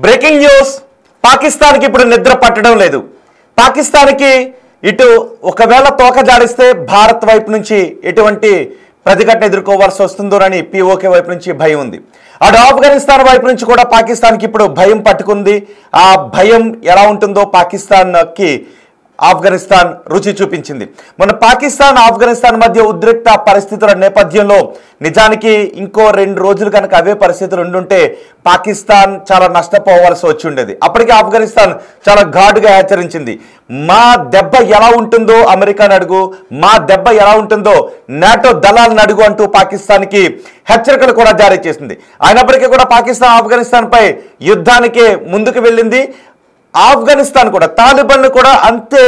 Breaking news పాకిస్తాన్కి ఇప్పుడు నిద్ర పట్టడం లేదు. పాకిస్తాన్కి ఇటు ఒకవేళ తోక జాడిస్తే భారత్ వైపు నుంచి ఎటువంటి ప్రతిఘటన ఎదుర్కోవాల్సి వస్తుందోనని పిఓకే వైపు నుంచి భయం ఉంది. అటు ఆఫ్ఘనిస్తాన్ వైపు నుంచి కూడా పాకిస్తాన్కి ఇప్పుడు భయం పట్టుకుంది. ఆ భయం ఎలా ఉంటుందో పాకిస్తాన్కి ఆఫ్ఘనిస్తాన్ రుచి చూపించింది. మన పాకిస్తాన్ ఆఫ్ఘనిస్తాన్ మధ్య ఉద్రిక్త పరిస్థితుల నేపథ్యంలో నిజానికి ఇంకో 2 రోజులు కనుక అవే పరిస్థితులు ఉండుంటే పాకిస్తాన్ చాలా నష్టపోవాల్సి వచ్చి ఉండేది. అప్పటికే ఆఫ్ఘనిస్తాన్ చాలా ఘాటుగా హెచ్చరించింది. మా దెబ్బ ఎలా ఉంటుందో అమెరికాను అడుగు, మా దెబ్బ ఎలా ఉంటుందో నాటో దళాలను అడుగు అంటూ పాకిస్తాన్కి హెచ్చరికలు కూడా జారీ చేసింది. అయినప్పటికీ కూడా పాకిస్తాన్ ఆఫ్ఘనిస్తాన్ పై యుద్ధానికి ముందుకు వెళ్ళింది. ఆఫ్ఘనిస్తాన్ కూడా తాలిబాన్లు కూడా అంతే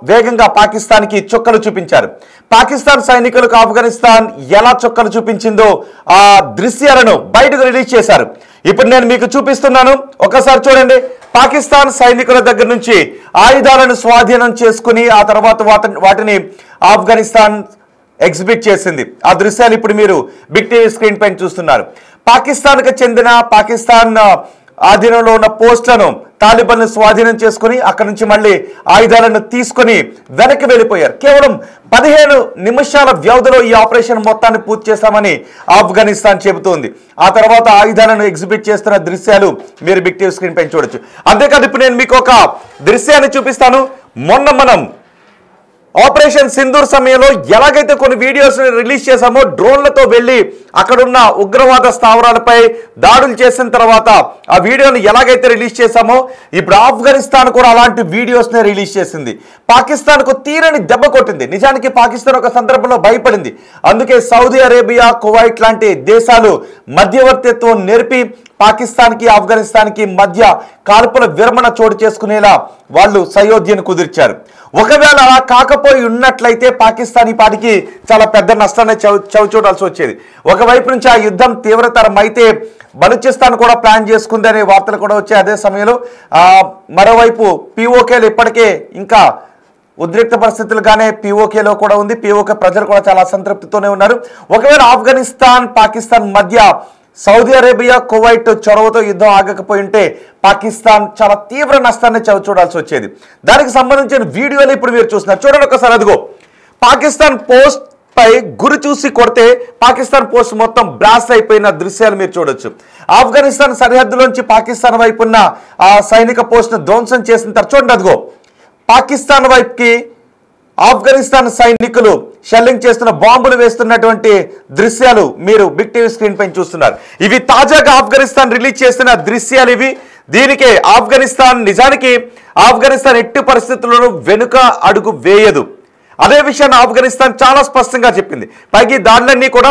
వేగంగా పాకిస్తాన్కి చుక్కలు చూపించారు. పాకిస్తాన్ సైనికులకు ఆఫ్ఘనిస్తాన్ ఎలా చుక్కలు చూపించిందో ఆ దృశ్యాలను బయటకు రిలీజ్ చేశారు. ఇప్పుడు నేను మీకు చూపిస్తున్నాను, ఒకసారి చూడండి. పాకిస్తాన్ సైనికుల దగ్గర నుంచి ఆయుధాలను స్వాధీనం చేసుకుని ఆ తర్వాత వాటిని ఆఫ్ఘనిస్తాన్ ఎగ్జిబిట్ చేసింది. ఆ దృశ్యాలు ఇప్పుడు మీరు బిగ్ టీవీ స్క్రీన్ పైన చూస్తున్నారు. పాకిస్తాన్కి చెందిన పాకిస్తాన్ ఆధీనంలో ఉన్న పోస్టులను తాలిబాన్లు స్వాధీనం చేసుకుని అక్కడి నుంచి మళ్ళీ ఆయుధాలను తీసుకొని వెనక్కి వెళ్ళిపోయారు. కేవలం 15 నిమిషాల వ్యవధిలో ఈ ఆపరేషన్ మొత్తాన్ని పూర్తి చేస్తామని ఆఫ్ఘనిస్తాన్ చెబుతోంది. ఆ తర్వాత ఆయుధాలను ఎగ్జిబిట్ చేస్తున్న దృశ్యాలు మీరు బిగ్ టీవీ స్క్రీన్ పైన చూడొచ్చు. అంతేకాదు ఇప్పుడు నేను మీకు ఒక దృశ్యాన్ని చూపిస్తాను. మొన్న మనం ఆపరేషన్ సింధూర్ సమయంలో ఎలాగైతే కొన్ని వీడియోస్ రిలీజ్ చేశామో, డ్రోన్లతో వెళ్ళి అక్కడున్న ఉగ్రవాద స్థావరాలపై దాడులు చేసిన తర్వాత ఆ వీడియోని ఎలాగైతే రిలీజ్ చేశామో ఇప్పుడు ఆఫ్ఘనిస్తాన్ కూడా అలాంటి వీడియోస్ని రిలీజ్ చేసింది. పాకిస్తాన్కు తీరని దెబ్బ కొట్టింది. నిజానికి పాకిస్తాన్ ఒక సందర్భంలో భయపడింది. అందుకే సౌదీ అరేబియా, కువైట్ లాంటి దేశాలు మధ్యవర్తిత్వం నేర్పి పాకిస్తాన్కి ఆఫ్ఘనిస్తాన్కి మధ్య కాల్పుల విరమణ చోటు చేసుకునేలా వాళ్ళు సయోధ్యను కుదిర్చారు. ఒకవేళ అలా కాకపోయి ఉన్నట్లయితే పాకిస్తాన్ ఈ పాటికి చాలా పెద్ద నష్టాన్ని చవిచూడాల్సి వచ్చేది. ఒకవైపు నుంచి ఆ యుద్ధం తీవ్రతరం అయితే బలూచిస్తాన్ కూడా ప్లాన్ చేసుకుంది అనే వార్తలు కూడా వచ్చాయి. అదే సమయంలో మరోవైపు పిఓకేలు ఇప్పటికే ఇంకా ఉద్రిక్త పరిస్థితులుగానే పిఓకేలో కూడా ఉంది. పిఓకే ప్రజలు కూడా చాలా అసంతృప్తితోనే ఉన్నారు. ఒకవేళ ఆఫ్ఘనిస్తాన్ పాకిస్తాన్ మధ్య సౌదీ అరేబియా, కువైట్ చొరవతో యుద్ధం ఆగకపోయి ఉంటే పాకిస్తాన్ చాలా తీవ్ర నష్టాన్ని చవిచూడాల్సి వచ్చేది. దానికి సంబంధించిన వీడియోలు ఇప్పుడు మీరు చూస్తున్నారు. చూడండి ఒకసారి. అదిగో పాకిస్తాన్ పోస్ట్ పై గురి చూసి కొడితే పాకిస్తాన్ పోస్ట్ మొత్తం బ్లాస్ట్ అయిపోయిన దృశ్యాలు మీరు చూడొచ్చు. ఆఫ్ఘనిస్తాన్ సరిహద్దులోంచి పాకిస్తాన్ వైపు ఉన్న ఆ సైనిక పోస్ట్ను ధ్వంసం చేసిన తర్వాత చూడండి. అదిగో పాకిస్తాన్ వైపుకి ఆఫ్ఘనిస్తాన్ సైనికులు షెల్లింగ్ చేస్తున్న బాంబులు వేస్తున్నటువంటి దృశ్యాలు మీరు బిగ్ టీవీ స్క్రీన్ పైన చూస్తున్నారు. ఇవి తాజాగా ఆఫ్ఘనిస్తాన్ రిలీజ్ చేసిన దృశ్యాలు ఇవి. దీనికే ఆఫ్ఘనిస్తాన్ నిజానికి ఆఫ్ఘనిస్తాన్ ఎట్టి పరిస్థితుల్లోనూ వెనుక అడుగు వేయదు. అదే విషయాన్ని ఆఫ్ఘనిస్తాన్ చాలా స్పష్టంగా చెప్పింది. పైకి దాడులన్నీ కూడా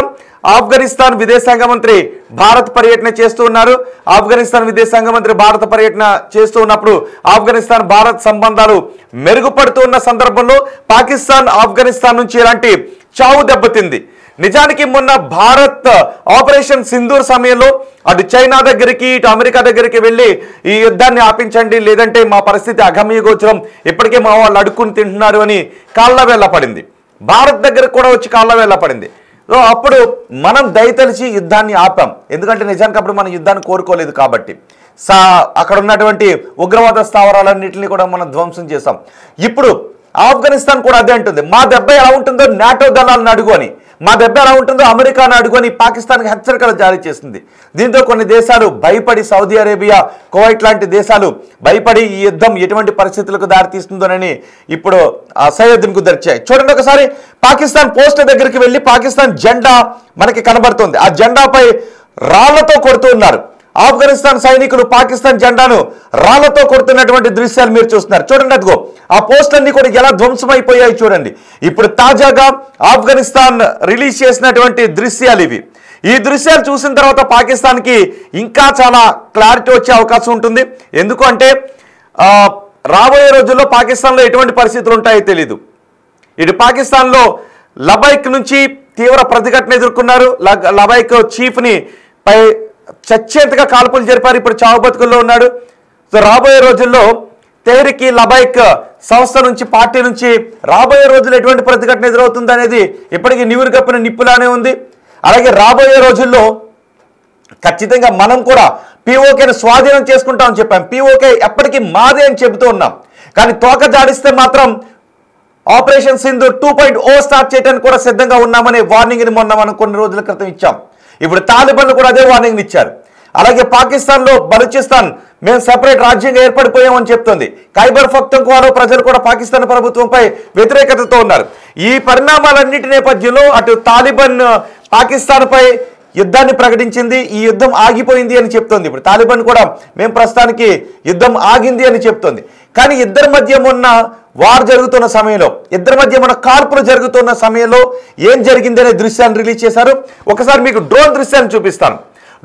ఆఫ్ఘనిస్తాన్ విదేశాంగ మంత్రి భారత్ పర్యటన చేస్తూ ఉన్నారు. ఆఫ్ఘనిస్తాన్ విదేశాంగ మంత్రి భారత పర్యటన చేస్తూ ఉన్నప్పుడు ఆఫ్ఘనిస్తాన్ భారత్ సంబంధాలు మెరుగుపడుతూ ఉన్న సందర్భంలో పాకిస్తాన్ ఆఫ్ఘనిస్తాన్ నుంచి ఎలాంటి చావు దెబ్బతింది. నిజానికి మొన్న భారత్ ఆపరేషన్ సింధూర్ సమయంలో అటు చైనా దగ్గరికి ఇటు అమెరికా దగ్గరికి వెళ్ళి ఈ యుద్ధాన్ని ఆపించండి, లేదంటే మా పరిస్థితి అగమ్యగోచరం, ఇప్పటికే మా వాళ్ళు అడుక్కుని తింటున్నారు అని కాళ్ళ వేళ్ళ పడింది. భారత్ దగ్గరకు కూడా వచ్చి కాళ్ళ వేళ్ళ పడింది. సో అప్పుడు మనం దయతలిచి యుద్ధాన్ని ఆపాం. ఎందుకంటే నిజానికి అప్పుడు మనం యుద్ధాన్ని కోరుకోలేదు కాబట్టి అక్కడ ఉన్నటువంటి ఉగ్రవాద స్థావరాలన్నింటినీ కూడా మనం ధ్వంసం చేశాం. ఇప్పుడు ఆఫ్ఘనిస్తాన్ కూడా అదే అంటుంది. మా దెబ్బ ఎలా ఉంటుందో నాటో దళాలను అడుగు అని, మా దెబ్బ ఎలా ఉంటుందో అమెరికాను అడుగు అని పాకిస్తాన్కి హెచ్చరికలు జారీ చేసింది. దీంతో కొన్ని దేశాలు భయపడి, సౌదీ అరేబియా, కువైట్ లాంటి దేశాలు భయపడి ఈ యుద్ధం ఎటువంటి పరిస్థితులకు దారితీస్తుందోనని ఇప్పుడు సయోధ్యను కుదిర్చాయి. చూడండి ఒకసారి. పాకిస్తాన్ పోస్ట్ దగ్గరికి వెళ్ళి పాకిస్తాన్ జెండా మనకి కనబడుతుంది. ఆ జెండాపై రాళ్లతో కొడుతూ ఉన్నారు. ఆఫ్ఘనిస్తాన్ సైనికులు పాకిస్తాన్ జెండాను రాళ్లతో కొడుతున్నటువంటి దృశ్యాలు మీరు చూస్తున్నారు. చూడండి. అదిగో ఆ పోస్టులన్నీ కూడా ఎలా ధ్వంసమైపోయాయి చూడండి. ఇప్పుడు తాజాగా ఆఫ్ఘనిస్తాన్ రిలీజ్ చేసినటువంటి దృశ్యాలు ఇవి. ఈ దృశ్యాలు చూసిన తర్వాత పాకిస్తాన్కి ఇంకా చాలా క్లారిటీ వచ్చే అవకాశం ఉంటుంది. ఎందుకంటే రాబోయే రోజుల్లో పాకిస్తాన్లో ఎటువంటి పరిస్థితులు ఉంటాయో తెలీదు. ఇటు పాకిస్తాన్లో లబైక్ నుంచి తీవ్ర ప్రతిఘటన ఎదుర్కొన్నారు. లబైక్ చీఫ్ని పై చచ్చేంతగా కాల్పులు జరిపారు. ఇప్పుడు చావు బతుకుల్లో ఉన్నాడు. సో రాబోయే రోజుల్లో తెహ్రీక్ లబైక్ సంస్థ నుంచి, పార్టీ నుంచి రాబోయే రోజుల్లో ఎటువంటి ప్రతిఘటన ఎదురవుతుంది అనేది ఇప్పటికీ నివురు కప్పిన నిప్పులానే ఉంది. అలాగే రాబోయే రోజుల్లో ఖచ్చితంగా మనం కూడా పిఓకేని స్వాధీనం చేసుకుంటామని చెప్పాం. పిఓకే ఎప్పటికీ మాదే అని చెబుతూ ఉన్నాం. కానీ తోక జాడిస్తే మాత్రం ఆపరేషన్ సింధూర్ 2.0 స్టార్ట్ చేయడానికి కూడా సిద్ధంగా ఉన్నామనే వార్నింగ్ని మొన్న మనం కొన్ని రోజుల క్రితం ఇచ్చాం. ఇప్పుడు తాలిబాన్లు కూడా అదే వార్నింగ్ని ఇచ్చారు. అలాగే పాకిస్తాన్లో బలూచిస్తాన్ మేము సెపరేట్ రాజ్యంగా ఏర్పడిపోయామని చెప్తుంది. ఖైబర్ పఖ్తూన్ఖ్వాలో ప్రజలు కూడా పాకిస్తాన్ ప్రభుత్వంపై వ్యతిరేకతతో ఉన్నారు. ఈ పరిణామాలన్నిటి నేపథ్యంలో అటు తాలిబాన్ పాకిస్తాన్పై యుద్ధాన్ని ప్రకటించింది. ఈ యుద్ధం ఆగిపోయింది అని చెప్తోంది. ఇప్పుడు తాలిబాన్ కూడా మేము ప్రస్తుతానికి యుద్ధం ఆగింది అని చెప్తోంది. కానీ ఇద్దరి మధ్య మొన్న వార్ జరుగుతున్న సమయంలో, ఇద్దరి మధ్య మన కాల్పులు జరుగుతున్న సమయంలో ఏం జరిగింది అనే దృశ్యాన్ని రిలీజ్ చేశారు. ఒకసారి మీకు డ్రోన్ దృశ్యాన్ని చూపిస్తాను.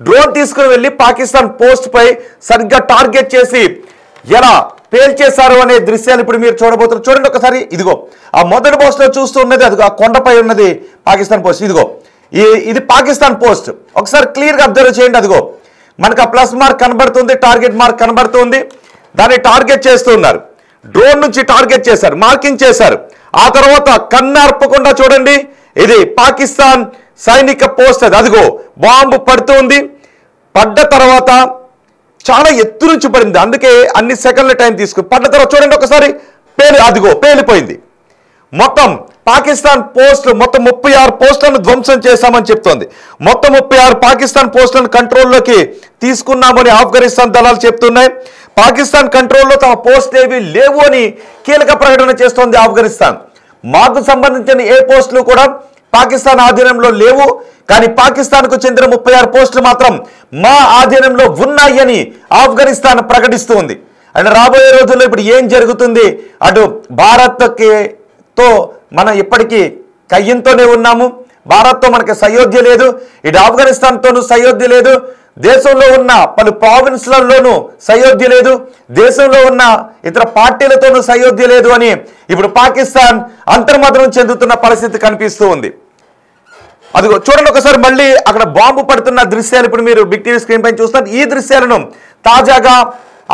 డ్రోన్ తీసుకుని వెళ్ళి పాకిస్తాన్ పోస్ట్ పై సరిగ్గా టార్గెట్ చేసి ఎలా పేల్చేశారు అనే దృశ్యాలు ఇప్పుడు మీరు చూడబోతున్నారు. చూడండి ఒకసారి. ఇదిగో ఆ మొదటి పోస్ట్ లో చూస్తూ ఉన్నది, అదిగో ఆ కొండపై ఉన్నది పాకిస్తాన్ పోస్ట్. ఇదిగో ఇది పాకిస్తాన్ పోస్ట్. ఒకసారి క్లియర్ గా అబ్జర్వ్ చేయండి. అదిగో మనకు ఆ ప్లస్ మార్క్ కనబడుతుంది, టార్గెట్ మార్క్ కనబడుతుంది. దాన్ని టార్గెట్ చేస్తున్నారు. డ్రోన్ నుంచి టార్గెట్ చేశారు, మార్కింగ్ చేశారు. ఆ తర్వాత కన్నార్పకుండా చూడండి, ఇది పాకిస్తాన్ సైనిక పోస్ట్. అదిగో బాంబు పడుతుంది. పడ్డ తర్వాత చాలా ఎత్తు నుంచి పడింది, అందుకే అన్ని సెకండ్ల టైం తీసుకుని పడ్డ తర్వాత చూడండి ఒకసారి అదిగో పేలిపోయింది. మొత్తం పాకిస్తాన్ పోస్టులు మొత్తం 36 పోస్టులను ధ్వంసం చేశామని చెప్తోంది. మొత్తం 36 పాకిస్తాన్ పోస్టులను కంట్రోల్లోకి తీసుకున్నామని ఆఫ్ఘనిస్తాన్ దళాలు చెప్తున్నాయి. పాకిస్తాన్ కంట్రోల్లో తమ పోస్టులు ఏవి లేవు అని కీలక ప్రకటన చేస్తోంది ఆఫ్ఘనిస్తాన్. మాకు సంబంధించిన ఏ పోస్టులు కూడా పాకిస్తాన్ ఆధీనంలో లేవు, కానీ పాకిస్తాన్కు చెందిన 36 పోస్టులు మాత్రం మా ఆధీనంలో ఉన్నాయని ఆఫ్ఘనిస్తాన్ ప్రకటిస్తూ ఉంది. అంటే రాబోయే రోజుల్లో ఇప్పుడు ఏం జరుగుతుంది? అటు భారత్తో మనం ఇప్పటికీ కయ్యంతోనే ఉన్నాము. భారత్తో మనకి సయోధ్య లేదు, ఇటు ఆఫ్ఘనిస్తాన్తోనూ సయోధ్య లేదు, దేశంలో ఉన్న పలు ప్రావిన్స్లలోనూ సయోధ్య లేదు, దేశంలో ఉన్న ఇతర పార్టీలతోనూ సయోధ్య లేదు అని ఇప్పుడు పాకిస్తాన్ అంతర్మదనం చెందుతున్న పరిస్థితి కనిపిస్తూ ఉంది. అదిగో చూడండి ఒకసారి మళ్ళీ అక్కడ బాంబు పడుతున్న దృశ్యాలు ఇప్పుడు మీరు బిగ్ టీవీ స్క్రీన్ పైన చూస్తారు. ఈ దృశ్యాలను తాజాగా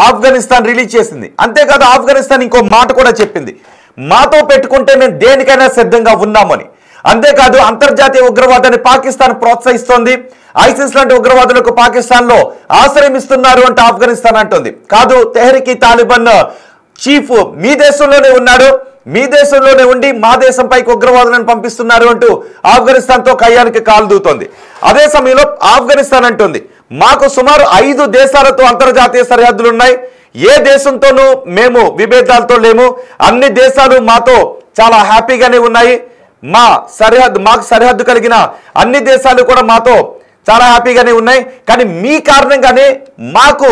ఆఫ్ఘనిస్తాన్ రిలీజ్ చేసింది. అంతేకాదు ఆఫ్ఘనిస్తాన్ ఇంకో మాట కూడా చెప్పింది, మాతో పెట్టుకుంటే మేము దేనికైనా సిద్ధంగా ఉన్నామని. అంతేకాదు అంతర్జాతీయ ఉగ్రవాదాన్ని పాకిస్తాన్ ప్రోత్సహిస్తోంది. ఐసిస్ లాంటి ఉగ్రవాదులకు పాకిస్తాన్లో ఆశ్రయం ఇస్తున్నారు అంటే ఆఫ్ఘనిస్తాన్ అంటుంది. కాదు, తెహ్రీక్ తాలిబాన్ చీఫ్ మీ దేశంలోనే ఉన్నాడు, మీ దేశంలోనే ఉండి మా దేశంపైకి ఉగ్రవాదులను పంపిస్తున్నారు అంటూ ఆఫ్ఘనిస్తాన్తో కయ్యానికి కాలు దూతోంది. అదే సమయంలో ఆఫ్ఘనిస్తాన్ అంటుంది, మాకు సుమారు 5 దేశాలతో అంతర్జాతీయ సరిహద్దులు ఉన్నాయి, ఏ దేశంతోనూ మేము విభేదాలతో లేము, అన్ని దేశాలు మాతో చాలా హ్యాపీగానే ఉన్నాయి, మాకు సరిహద్దు కలిగిన అన్ని దేశాలు కూడా మాతో చాలా హ్యాపీగానే ఉన్నాయి, కానీ మీ కారణంగానే మాకు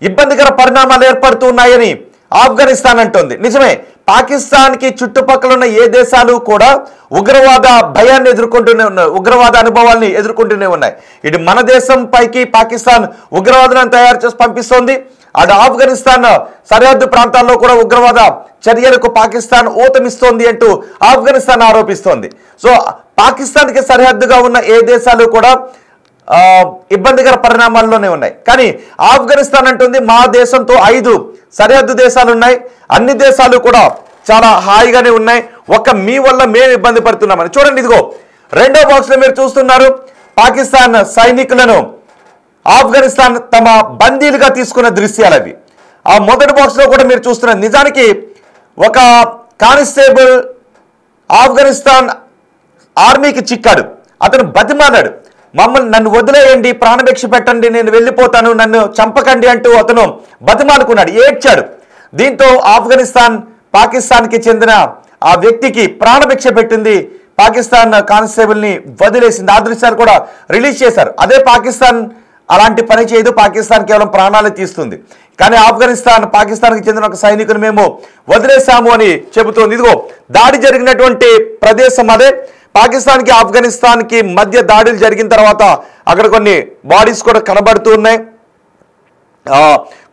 ఇబ్బందికర పరిణామాలు ఏర్పడుతూ ఉన్నాయని ఆఫ్ఘనిస్తాన్ అంటుంది. నిజమే, పాకిస్తాన్కి చుట్టుపక్కల ఉన్న ఏ దేశాలు కూడా ఉగ్రవాద భయాన్ని ఎదుర్కొంటూనే ఉన్నాయి, ఉగ్రవాద అనుభవాల్ని ఎదుర్కొంటూనే ఉన్నాయి. ఇటు మన దేశం పైకి పాకిస్తాన్ ఉగ్రవాదులను తయారు చేసి పంపిస్తోంది, అటు ఆఫ్ఘనిస్తాన్ సరిహద్దు ప్రాంతాల్లో కూడా ఉగ్రవాద చర్యలకు పాకిస్తాన్ ఊతమిస్తోంది అంటూ ఆఫ్ఘనిస్తాన్ ఆరోపిస్తోంది. సో పాకిస్తాన్కి సరిహద్దుగా ఉన్న ఏ దేశాలు కూడా ఇబ్బందికర పరిణామాల్లోనే ఉన్నాయి. కానీ ఆఫ్ఘనిస్తాన్ అంటుంది, మా దేశంతో 5 సరిహద్దు దేశాలు ఉన్నాయి, అన్ని దేశాలు కూడా చాలా హాయిగానే ఉన్నాయి, ఒక్క మీ వల్ల మేము ఇబ్బంది పడుతున్నామని. చూడండి, ఇదిగో రెండో బాక్స్ లో మీరు చూస్తున్నారు, పాకిస్తాన్ సైనికులను ఆఫ్ఘనిస్తాన్ తమ బందీలుగా తీసుకున్న దృశ్యాలు అవి. ఆ మొదటి బాక్స్ లో కూడా మీరు చూస్తున్నారు. నిజానికి ఒక కానిస్టేబుల్ ఆఫ్ఘనిస్తాన్ ఆర్మీకి చిక్కాడు. అతను బతిమాలాడు, నన్ను వదిలేయండి, ప్రాణభిక్ష పెట్టండి, నేను వెళ్ళిపోతాను, నన్ను చంపకండి అంటూ అతను బతిమాలుకున్నాడు, ఏడ్చాడు. దీంతో ఆఫ్ఘనిస్తాన్ పాకిస్తాన్కి చెందిన ఆ వ్యక్తికి ప్రాణభిక్ష పెట్టింది, పాకిస్తాన్ కానిస్టేబుల్ని వదిలేసింది. ఆ దృశ్యాలు కూడా రిలీజ్ చేశారు. అదే పాకిస్తాన్ అలాంటి పని చేయదు, పాకిస్తాన్ కేవలం ప్రాణాలు తీస్తుంది. కానీ ఆఫ్ఘనిస్తాన్ పాకిస్తాన్కి చెందిన ఒక సైనికుని మేము వదిలేశాము అని చెబుతోంది. ఇదిగో దాడి జరిగినటువంటి ప్రదేశం అదే. పాకిస్తాన్కి ఆఫ్ఘనిస్తాన్కి మధ్య దాడులు జరిగిన తర్వాత అక్కడ కొన్ని బాడీస్ కూడా కనబడుతూ ఉన్నాయి.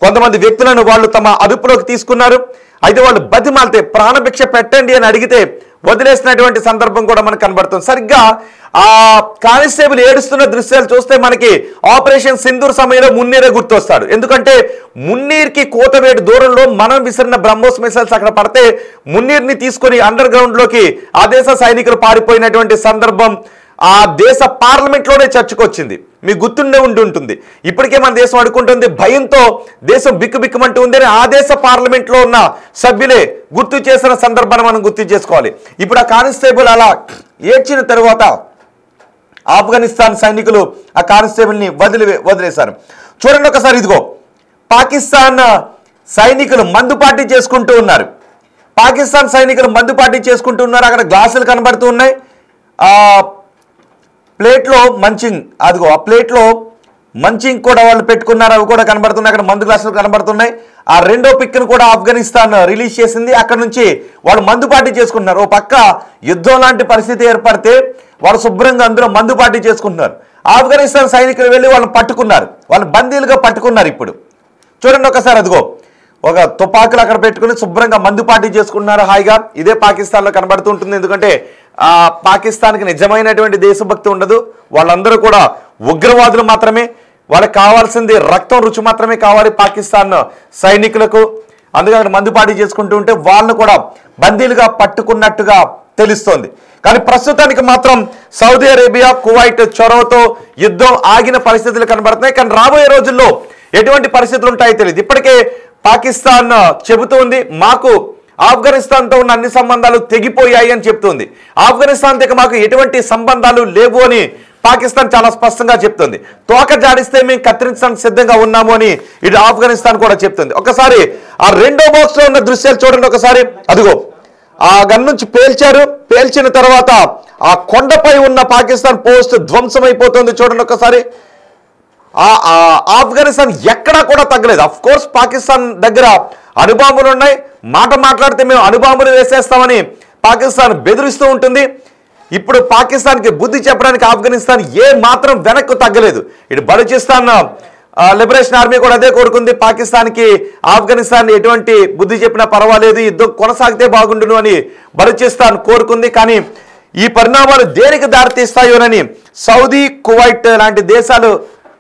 కొంతమంది వ్యక్తులను వాళ్ళు తమ అదుపులోకి తీసుకున్నారు. అయితే వాళ్ళు బతిమాలితే ప్రాణభిక్ష పెట్టండి అని అడిగితే వదిలేసినటువంటి సందర్భం కూడా మనకు కనబడుతుంది. సరిగ్గా ఆ కానిస్టేబుల్ ఏడుస్తున్న దృశ్యాలు చూస్తే మనకి ఆపరేషన్ సింధూర్ సమయంలో మున్నీరే గుర్తొస్తాడు. ఎందుకంటే మున్నీర్కి కోతవేటు దూరంలో మనం విసిరిన బ్రహ్మోస్ మిసైల్స్ అక్కడ పడితే మున్నీర్ని తీసుకొని అండర్ గ్రౌండ్ లోకి ఆ దేశ సైనికులు పారిపోయినటువంటి సందర్భం ఆ దేశ పార్లమెంట్లోనే చర్చకు వచ్చింది. మీకు గుర్తుండే ఉంటుంది. ఇప్పటికే మన దేశం అడుకుంటుంది, భయంతో దేశం బిక్కుబిక్కుమంటూ ఉందని ఆ దేశ పార్లమెంట్లో ఉన్న సభ్యులే గుర్తు చేసిన సందర్భాన్ని మనం గుర్తు చేసుకోవాలి. ఇప్పుడు ఆ కానిస్టేబుల్ అలా ఏడ్చిన తరువాత ఆఫ్ఘనిస్తాన్ సైనికులు ఆ కానిస్టేబుల్ని వదిలేశారు. చూడండి ఒకసారి, ఇదిగో పాకిస్తాన్ సైనికులు మందుపార్టీ చేసుకుంటూ ఉన్నారు. పాకిస్తాన్ సైనికులు మందుపార్టీ చేసుకుంటూ ఉన్నారు. అక్కడ గ్లాసులు కనబడుతూ ఉన్నాయి. ప్లేట్లో మంచింగ్, అదిగో ఆ ప్లేట్లో మంచింగ్ కూడా వాళ్ళు పెట్టుకున్నారు, అవి కూడా కనబడుతున్నాయి. అక్కడ మందు గ్లాసులు కనబడుతున్నాయి. ఆ రెండో పిక్ను కూడా ఆఫ్ఘనిస్తాన్ రిలీజ్ చేసింది. అక్కడ నుంచి వాళ్ళు మందుపార్టీ చేసుకుంటున్నారు. ఓ పక్క యుద్ధం లాంటి పరిస్థితి ఏర్పడితే వాళ్ళు శుభ్రంగా అందులో మందుపార్టీ చేసుకుంటున్నారు. ఆఫ్ఘనిస్తాన్ సైనికులు వెళ్ళి వాళ్ళని పట్టుకున్నారు, వాళ్ళని బందీలుగా పట్టుకున్నారు. ఇప్పుడు చూడండి ఒకసారి, అదిగో ఒక తుపాకులు అక్కడ పెట్టుకుని శుభ్రంగా మందుపార్టీ చేసుకుంటున్నారు హాయిగా. ఇదే పాకిస్తాన్లో కనబడుతూ ఉంటుంది. ఎందుకంటే పాకిస్తాన్కి నిజమైనటువంటి దేశభక్తి ఉండదు. వాళ్ళందరూ కూడా ఉగ్రవాదులు మాత్రమే. వాళ్ళకి కావాల్సింది రక్తం రుచి మాత్రమే కావాలి పాకిస్తాన్ సైనికులకు. అందుకే అక్కడ మందుపార్టీ చేసుకుంటూ ఉంటే వాళ్ళను కూడా బందీలుగా పట్టుకున్నట్టుగా తెలుస్తోంది. కానీ ప్రస్తుతానికి మాత్రం సౌదీ అరేబియా, కువైట్ చొరవతో యుద్ధం ఆగిన పరిస్థితులు కనబడుతున్నాయి. కానీ రాబోయే రోజుల్లో ఎటువంటి పరిస్థితులు ఉంటాయో తెలియదు. ఇప్పటికే పాకిస్తాన్ చెబుతోంది, మాకు ఆఫ్ఘనిస్తాన్తో ఉన్న అన్ని సంబంధాలు తెగిపోయాయి అని చెప్తుంది. ఆఫ్ఘనిస్తాన్తో మాకు ఎటువంటి సంబంధాలు లేవు అని పాకిస్తాన్ చాలా స్పష్టంగా చెప్తుంది. తోక జాడిస్తే మేము కత్తిరించడానికి సిద్ధంగా ఉన్నాము అని ఇటు ఆఫ్ఘనిస్తాన్ కూడా చెప్తుంది. ఒకసారి ఆ రెండో బాక్స్ లో ఉన్న దృశ్యాలు చూడండి ఒకసారి. అదిగో ఆ గన్ నుంచి పేల్చారు. పేల్చిన తర్వాత ఆ కొండపై ఉన్న పాకిస్తాన్ పోస్ట్ ధ్వంసమైపోతుంది. చూడండి ఒకసారి. ఆఫ్ఘనిస్తాన్ ఎక్కడా కూడా తగ్గలేదు. అఫ్ కోర్స్ పాకిస్తాన్ దగ్గర అణుబాంబులు ఉన్నాయి. మాట్లాడితే మేము అణుబాంబులు వేసేస్తామని పాకిస్తాన్ బెదిరిస్తూ ఉంటుంది. ఇప్పుడు పాకిస్తాన్కి బుద్ధి చెప్పడానికి ఆఫ్ఘనిస్తాన్ ఏ మాత్రం వెనక్కు తగ్గలేదు. ఇటు బలూచిస్తాన్ లిబరేషన్ ఆర్మీ కూడా అదే కోరుకుంది. పాకిస్తాన్కి ఆఫ్ఘనిస్తాన్ ఎటువంటి బుద్ధి చెప్పినా పర్వాలేదు, యుద్ధం కొనసాగితే బాగుండును అని బలూచిస్తాన్ కోరుకుంది. కానీ ఈ పరిణామాలు దేనికి దారితీస్తాయోనని సౌదీ, కువైట్ లాంటి దేశాలు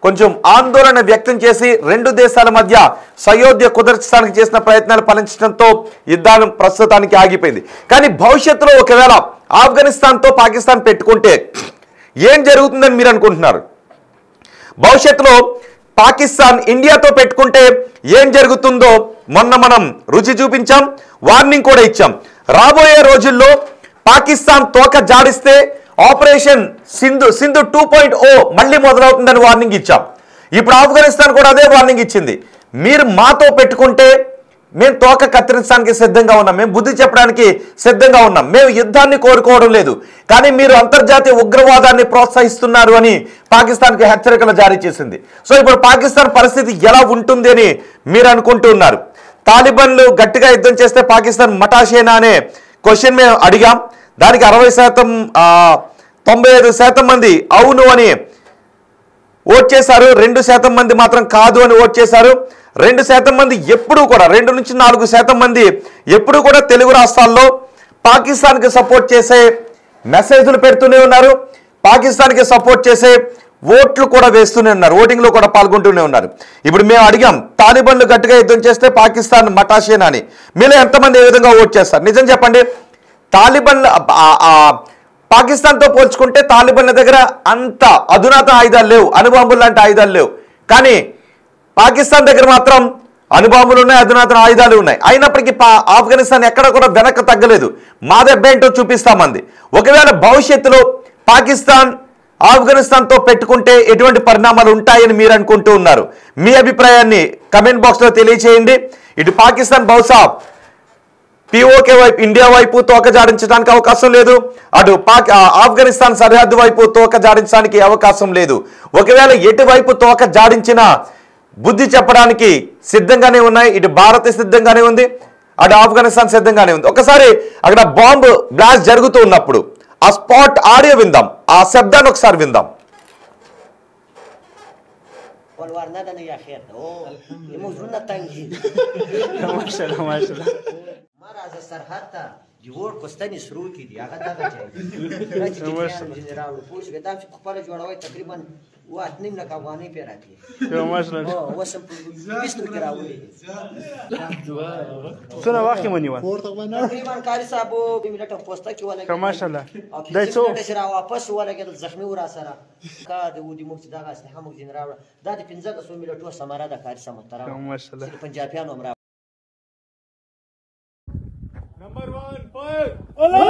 కొంచెం ఆందోళన వ్యక్తం చేసి రెండు దేశాల మధ్య సయోధ్య కుదర్చడానికి చేసిన ప్రయత్నాలు ఫలించడంతో యుద్ధాలు ప్రస్తుతానికి ఆగిపోయింది. కానీ భవిష్యత్తులో ఒకవేళ ఆఫ్ఘనిస్తాన్తో పాకిస్తాన్ పెట్టుకుంటే ఏం జరుగుతుందని మీరు అనుకుంటున్నారు? భవిష్యత్తులో పాకిస్తాన్ ఇండియాతో పెట్టుకుంటే ఏం జరుగుతుందో మొన్న మనం రుచి చూపించాం, వార్నింగ్ కూడా ఇచ్చాం. రాబోయే రోజుల్లో పాకిస్తాన్ తోక జాడిస్తే ఆపరేషన్ సింధు 2.0 మళ్ళీ మొదలవుతుందని వార్నింగ్ ఇచ్చాం. ఇప్పుడు ఆఫ్ఘనిస్తాన్ కూడా అదే వార్నింగ్ ఇచ్చింది. మీరు మాతో పెట్టుకుంటే మేము తోక కత్తిరించడానికి సిద్ధంగా ఉన్నాం, మేము బుద్ధి చెప్పడానికి సిద్ధంగా ఉన్నాం, మేము యుద్ధాన్ని కోరుకోవడం లేదు, కానీ మీరు అంతర్జాతీయ ఉగ్రవాదాన్ని ప్రోత్సహిస్తున్నారు అని పాకిస్తాన్కి హెచ్చరికలు జారీ చేసింది. సో ఇప్పుడు పాకిస్తాన్ పరిస్థితి ఎలా ఉంటుంది అని మీరు అనుకుంటూ ఉన్నారు. తాలిబాన్లు గట్టిగా యుద్ధం చేస్తే పాకిస్తాన్ మటాషేనా అనే క్వశ్చన్ మేము అడిగాం. దానికి 60%, 95% మంది అవును అని ఓట్ చేశారు. 2% మంది మాత్రం కాదు అని ఓట్ చేశారు. 2% మంది ఎప్పుడూ కూడా 2 నుంచి 4% మంది ఎప్పుడూ కూడా తెలుగు రాష్ట్రాల్లో పాకిస్తాన్కి సపోర్ట్ చేసే మెసేజ్లు పెడుతూనే ఉన్నారు. పాకిస్తాన్కి సపోర్ట్ చేసే ఓట్లు కూడా వేస్తూనే ఉన్నారు, ఓటింగ్లో కూడా పాల్గొంటూనే ఉన్నారు. ఇప్పుడు మేము అడిగాం, తాలిబాన్లు గట్టిగా యుద్ధం చేస్తే పాకిస్తాన్ మటాషేనా అని. మీలో ఎంతమంది ఏ విధంగా ఓట్ చేస్తారు? నిజం చెప్పండి. తాలిబాన్ పాకిస్తాన్తో పోల్చుకుంటే తాలిబాన్ల దగ్గర అంత అధునాతన ఆయుధాలు లేవు, అణుబాంబులు లాంటి ఆయుధాలు లేవు. కానీ పాకిస్తాన్ దగ్గర మాత్రం అణుబాంబులు ఉన్నాయి, అధునాతన ఆయుధాలు ఉన్నాయి. అయినప్పటికీ ఆఫ్ఘనిస్తాన్ ఎక్కడ కూడా వెనక్కి తగ్గలేదు. మా దెబ్బ ఏంటో చూపిస్తామంది. ఒకవేళ భవిష్యత్తులో పాకిస్తాన్ ఆఫ్ఘనిస్తాన్తో పెట్టుకుంటే ఎటువంటి పరిణామాలు ఉంటాయని మీరు అనుకుంటూ ఉన్నారు? మీ అభిప్రాయాన్ని కమెంట్ బాక్స్లో తెలియచేయండి. ఇటు పాకిస్తాన్ బహుశా పిఓకే వైపు, ఇండియా వైపు తోక జాడించడానికి అవకాశం లేదు. అటు ఆఫ్ఘనిస్తాన్ సరిహద్దు వైపు తోక జాడించడానికి అవకాశం లేదు. ఒకవేళ ఎటువైపు తోక జాడించినా బుద్ధి చెప్పడానికి సిద్ధంగానే ఉన్నాయి. ఇటు భారత్ సిద్ధంగానే ఉంది, అటు ఆఫ్ఘనిస్తాన్ సిద్ధంగానే ఉంది. ఒకసారి అక్కడ బాంబు బ్లాస్ట్ జరుగుతూ ఉన్నప్పుడు ఆ స్పాట్ ఆడియో విందాం, ఆ శబ్దాన్ని ఒకసారి విందాం. महाराज सरहद जोड़ कोस्तानी शुरू की थी आका दादा चाहिए रावण पुलिस के दाम से खुपाले जोड़ा हुआ तकरीबन वो आदमी न कावानी पे रहती है वो सब बिस्तर के रावण सुना वाक्य मनीवा तकरीबन कारी साहब मिनट पोस्ता की वाला कमाशाला दाइसो शरा वापस वाला के जख्मी उरा सरा का दे उदी मुक्ति दागा से हम दिन रावण दादी पिंजा का सो मिनट वो समारा दा कारी समतरा कमाशाला पंजाबियान हमरा नंबर 1 फायर अल्लाह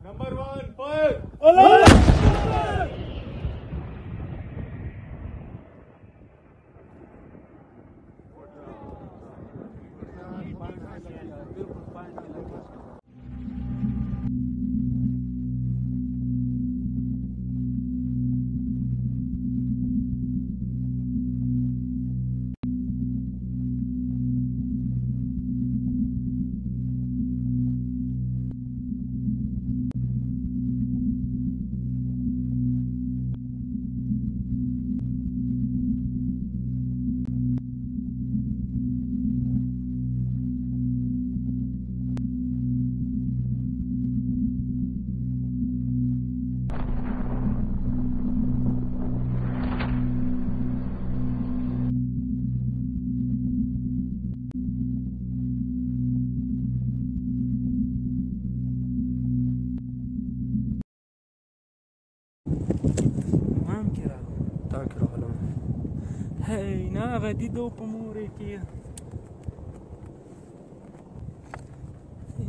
नंबर 1 फायर अल्लाह هاي ناغا دي دو بموريكي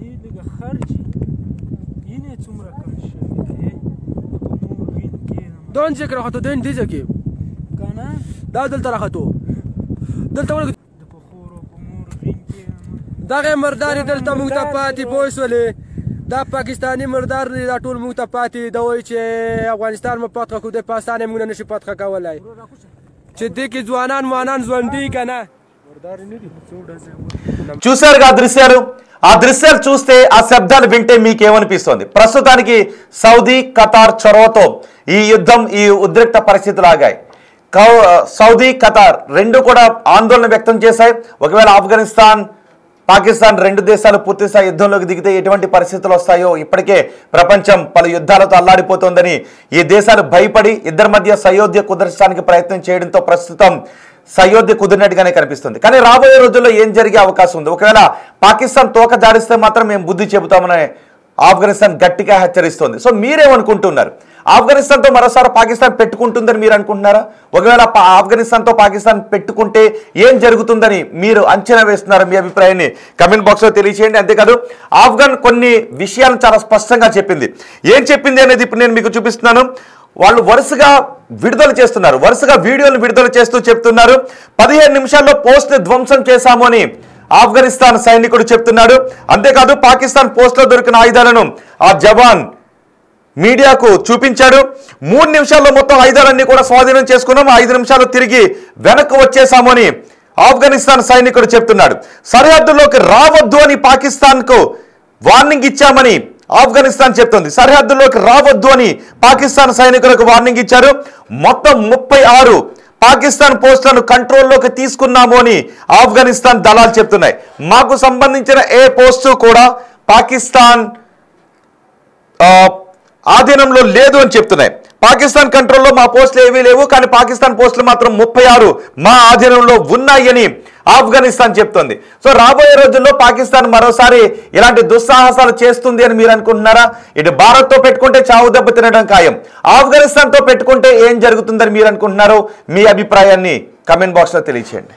هي لغا خارجي يني تمرا كرش بمورين كينا دون ذكر خطو دين دي زكي كانا دا دل ترى خطو دل تقول بخورو بمورين كينا دا غير مرداري دل تموتا باتي بويس ولي دا پاکستانی مردار دی دا ټول موږ ته پاتې د وای چې افغانستان مو پاتې کو د پاکستان موږ نشي پاتې کولای چې دې کې ځوانان موانان ځوندي کنه చూశారుగా ఆ దృశ్యాలు చూస్తే ఆ శబ్దాలు వింటే మీకేమనిపిస్తుంది? ప్రస్తుతానికి సౌదీ ఖతార్ చొరవతో ఈ యుద్ధం ఈ ఉద్రిక్త పరిస్థితులు ఆగాయి. సౌదీ ఖతార్ రెండు కూడా ఆందోళన వ్యక్తం చేశాయి. ఒకవేళ ఆఫ్ఘనిస్తాన్ పాకిస్తాన్ రెండు దేశాలు పూర్తిస్థాయి యుద్ధంలోకి దిగితే ఎటువంటి పరిస్థితులు వస్తాయో ఇప్పటికే ప్రపంచం పలు యుద్ధాలతో అల్లాడిపోతోందని ఈ దేశాలు భయపడి ఇద్దరి మధ్య సయోధ్య కుదర్చడానికి ప్రయత్నం చేయడంతో ప్రస్తుతం సయోధ్య కుదిరినట్టుగానే కనిపిస్తుంది. కానీ రాబోయే రోజుల్లో ఏం జరిగే అవకాశం ఉంది? ఒకవేళ పాకిస్తాన్ తోక జాడిస్తే మాత్రం మేము బుద్ధి చెబుతామని ఆఫ్ఘనిస్తాన్ గట్టిగా హెచ్చరిస్తోంది. సో మీరేమనుకుంటున్నారు? ఆఫ్ఘనిస్తాన్తో మరోసారి పాకిస్తాన్ పెట్టుకుంటుందని మీరు అనుకుంటున్నారా? ఒకవేళ ఆఫ్ఘనిస్తాన్తో పాకిస్తాన్ పెట్టుకుంటే ఏం జరుగుతుందని మీరు అంచనా వేస్తున్నారు? మీ అభిప్రాయాన్ని కమెంట్ బాక్స్లో తెలియచేయండి. అంతేకాదు ఆఫ్ఘన్ కొన్ని విషయాలను చాలా స్పష్టంగా చెప్పింది. ఏం చెప్పింది అనేది ఇప్పుడు నేను మీకు చూపిస్తున్నాను. వాళ్ళు వరుసగా విడుదల చేస్తున్నారు, వరుసగా వీడియోలు విడుదల చేస్తూ చెప్తున్నారు 15 నిమిషాల్లో పోస్ట్ని ధ్వంసం చేశాము అని ఆఫ్ఘనిస్తాన్ సైనికుడు చెప్తున్నాడు. అంతేకాదు పాకిస్తాన్ పోస్ట్లో దొరికిన ఆయుధాలను ఆ జవాన్ మీడియాకు చూపించాడు. 3 నిమిషాల్లో మొత్తం ఆయుధాలన్నీ కూడా స్వాధీనం చేసుకున్నాం, 5 నిమిషాలు తిరిగి వెనక్కి వచ్చేసాము అని ఆఫ్ఘనిస్తాన్ సైనికుడు చెప్తున్నాడు. సరిహద్దుల్లోకి రావద్దు అని పాకిస్తాన్కు వార్నింగ్ ఇచ్చామని ఆఫ్ఘనిస్తాన్ చెప్తుంది. సరిహద్దుల్లోకి రావద్దు అని పాకిస్తాన్ సైనికులకు వార్నింగ్ ఇచ్చారు. మొత్తం 36 పాకిస్తాన్ పోస్టులను కంట్రోల్లోకి తీసుకున్నాము అని ఆఫ్ఘనిస్తాన్ దళాలు చెప్తున్నాయి. మాకు సంబంధించిన ఏ పోస్టు కూడా పాకిస్తాన్ ఆధీనంలో లేదు అని చెప్తున్నాయి. పాకిస్తాన్ కంట్రోల్లో మా పోస్టులు ఏవీ లేవు, కానీ పాకిస్తాన్ పోస్టులు మాత్రం 36 మా ఆధీనంలో ఉన్నాయని ఆఫ్ఘనిస్తాన్ చెప్తుంది. సో రాబోయే రోజుల్లో పాకిస్తాన్ మరోసారి ఇలాంటి దుస్సాహసాలు చేస్తుంది అని మీరు అనుకుంటున్నారా? ఇటు భారత్తో పెట్టుకుంటే చావు దెబ్బ తినడం ఖాయం, ఆఫ్ఘనిస్తాన్తో పెట్టుకుంటే ఏం జరుగుతుందని మీరు అనుకుంటున్నారు? మీ అభిప్రాయాన్ని కమెంట్ బాక్స్లో తెలియచేయండి.